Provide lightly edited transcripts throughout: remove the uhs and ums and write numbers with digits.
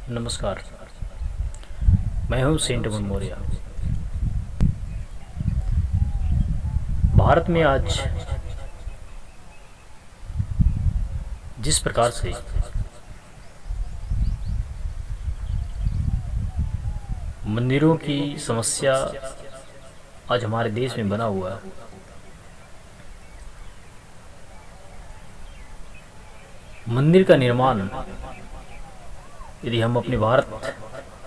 नमस्कार। मैं हूं सेंट मौर्य। भारत में आज जिस प्रकार से मंदिरों की समस्या आज हमारे देश में बना हुआ है, मंदिर का निर्माण यदि हम अपने भारत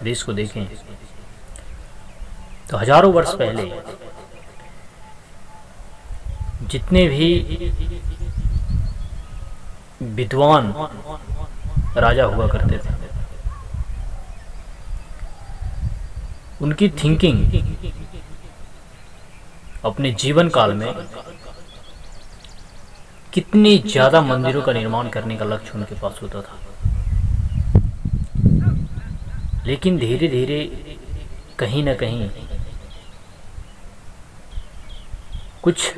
देश को देखें तो हजारों वर्ष पहले जितने भी विद्वान राजा हुआ करते थे, उनकी थिंकिंग अपने जीवन काल में कितने ज़्यादा मंदिरों का निर्माण करने का लक्ष्य उनके पास होता था। लेकिन धीरे धीरे कहीं ना कहीं कुछ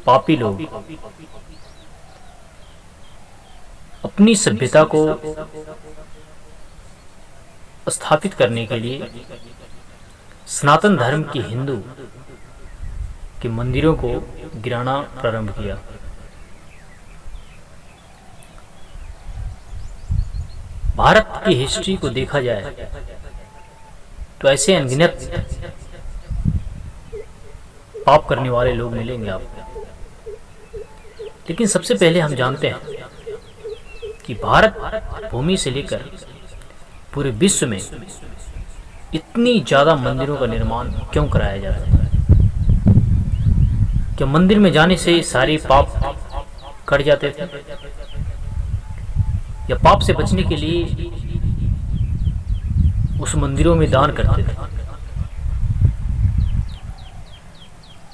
पापी लोग अपनी सभ्यता को स्थापित करने के लिए सनातन धर्म के हिंदू के मंदिरों को गिराना प्रारंभ किया। भारत की हिस्ट्री को देखा जाए तो ऐसे अनगिनत पाप करने वाले लोग मिलेंगे आपको। लेकिन सबसे पहले हम जानते हैं कि भारत भूमि से लेकर पूरे विश्व में इतनी ज़्यादा मंदिरों का निर्माण क्यों कराया जाता है। क्या मंदिर में जाने से सारे पाप कट जाते थे, या पाप से बचने के लिए उस मंदिरों में दान करते थे।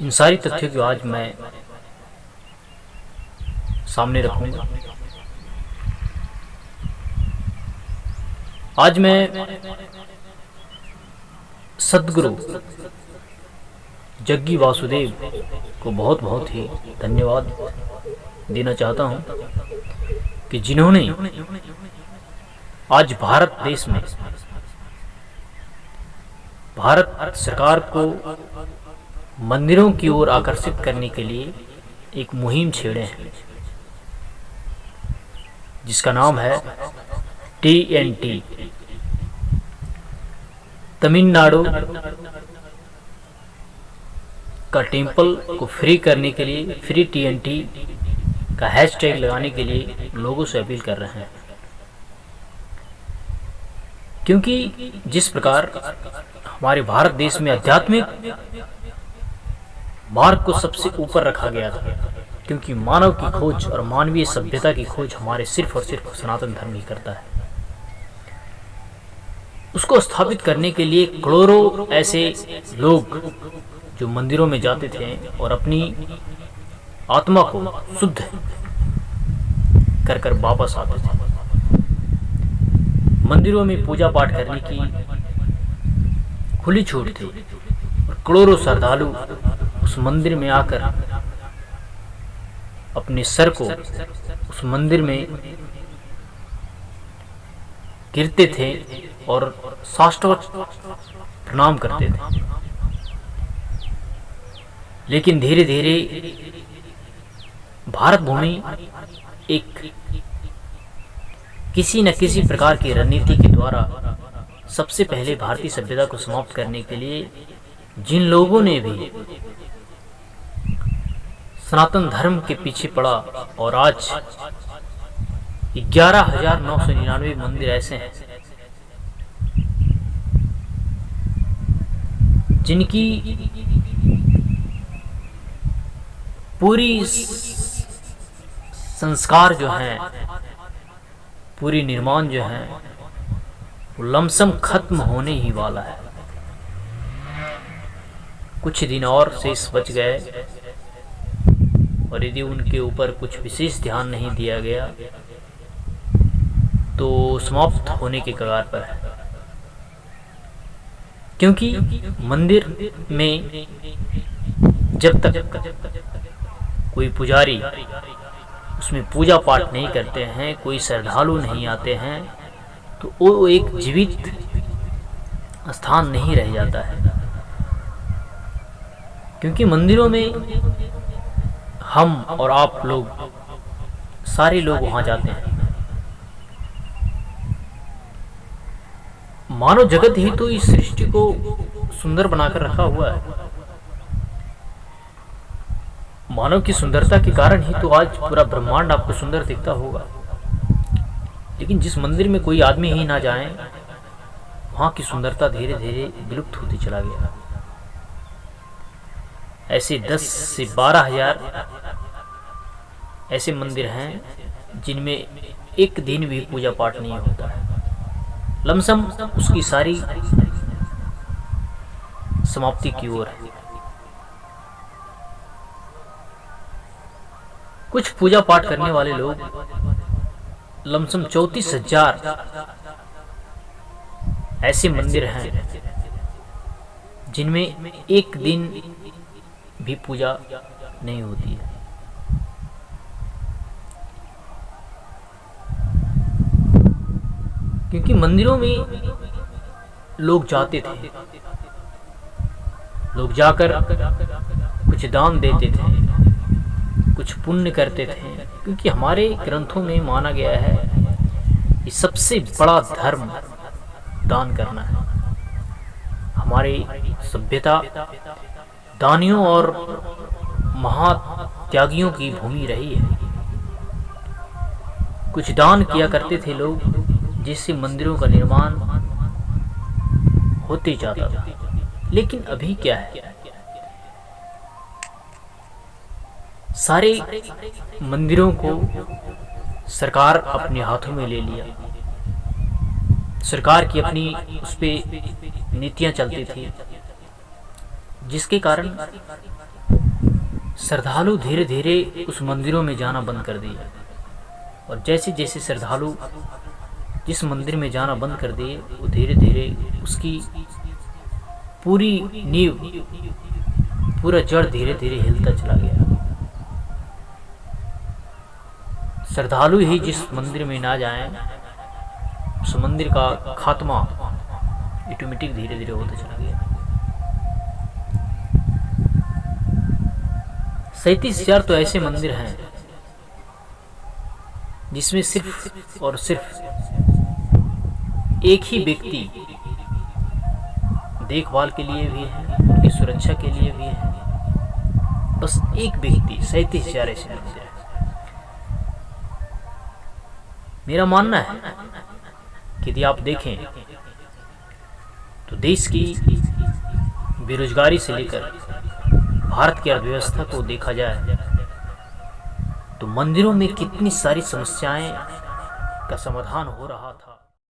इन सारी तथ्यों को आज मैं सामने रखूंगा। आज मैं सद्गुरु जग्गी वासुदेव को बहुत बहुत ही धन्यवाद देना चाहता हूं कि जिन्होंने आज भारत देश में भारत सरकार को मंदिरों की ओर आकर्षित करने के लिए एक मुहिम छेड़े हैं, जिसका नाम है TNT, तमिलनाडु का टेम्पल को फ्री करने के लिए, फ्री TNT का हैशटैग लगाने के लिए लोगों से अपील कर रहे हैं। क्योंकि जिस प्रकार हमारे भारत देश में आध्यात्मिक मार्ग को सबसे ऊपर रखा गया था, क्योंकि मानव की खोज और मानवीय सभ्यता की खोज हमारे सिर्फ और सिर्फ सनातन धर्म ही करता है। उसको स्थापित करने के लिए करोड़ों ऐसे लोग जो मंदिरों में जाते थे और अपनी आत्मा को शुद्ध कर कर वापस आते थे। मंदिरों में पूजा पाठ करने की खुली छूट थी और करोड़ों श्रद्धालु उस मंदिर में आकर अपने सर को उस मंदिर में गिरते थे और साष्टांग प्रणाम करते थे। लेकिन धीरे धीरे भारत भूमि एक किसी न किसी प्रकार की रणनीति के द्वारा सबसे पहले भारतीय सभ्यता को समाप्त करने के लिए जिन लोगों ने भी सनातन धर्म के पीछे पड़ा, और आज 11,999 मंदिर ऐसे हैं जिनकी पूरी संस्कार जो हैं, पूरी निर्माण जो है वो लमसम खत्म होने ही वाला है। कुछ दिन और शेष बच गए, और यदि उनके ऊपर कुछ विशेष ध्यान नहीं दिया गया तो समाप्त होने के कगार पर है। क्योंकि मंदिर में जब तक कोई पुजारी उसमें पूजा पाठ नहीं करते हैं, कोई श्रद्धालु नहीं आते हैं, तो वो एक जीवित स्थान नहीं रह जाता है, क्योंकि मंदिरों में हम और आप लोग सारे लोग वहां जाते हैं। मानव जगत ही तो इस सृष्टि को सुंदर बनाकर रखा हुआ है। मानव की सुंदरता के कारण ही तो आज पूरा ब्रह्मांड आपको सुंदर दिखता होगा। लेकिन जिस मंदिर में कोई आदमी ही ना जाए, वहां की सुंदरता धीरे धीरे विलुप्त होती चला गया। ऐसे 10 से 12,000 ऐसे मंदिर हैं जिनमें एक दिन भी पूजा पाठ नहीं होता है। लमसम उसकी सारी समाप्ति की ओर है। कुछ पूजा पाठ करने वाले लोग लमसम 34,000 ऐसे मंदिर हैं जिनमें एक दिन भी पूजा नहीं होती है। क्योंकि मंदिरों में लोग जाते थे, लोग जाकर कुछ दान देते थे, कुछ पुण्य करते थे। क्योंकि हमारे ग्रंथों में माना गया है कि सबसे बड़ा धर्म दान करना है। हमारी सभ्यता दानियों और महात्यागियों की भूमि रही है। कुछ दान किया करते थे लोग, जिससे मंदिरों का निर्माण होते जाता था। लेकिन अभी क्या है, सारे मंदिरों को सरकार अपने हाथों में ले लिया। सरकार की अपनी उस पे नीतियां चलती थी, जिसके कारण श्रद्धालु धीरे धीरे उस मंदिरों में जाना बंद कर दिया। और जैसे जैसे श्रद्धालु जिस मंदिर में जाना बंद कर दिए, वो धीरे धीरे उसकी पूरी नींव, पूरा जड़ धीरे धीरे हिलता चला गया। श्रद्धालु ही जिस मंदिर में ना जाएं, उस मंदिर का खात्मा ऑटोमेटिक धीरे धीरे होता चला गया। 37,000 तो ऐसे मंदिर हैं जिसमें सिर्फ और सिर्फ एक ही व्यक्ति देखभाल के लिए भी है, उनकी सुरक्षा के लिए भी है। बस एक व्यक्ति, 37,000 ऐसे मंदिर है। मेरा मानना है कि यदि आप देखें तो देश की बेरोजगारी से लेकर भारत की अर्थव्यवस्था को देखा जाए तो मंदिरों में कितनी सारी समस्याएं का समाधान हो रहा था।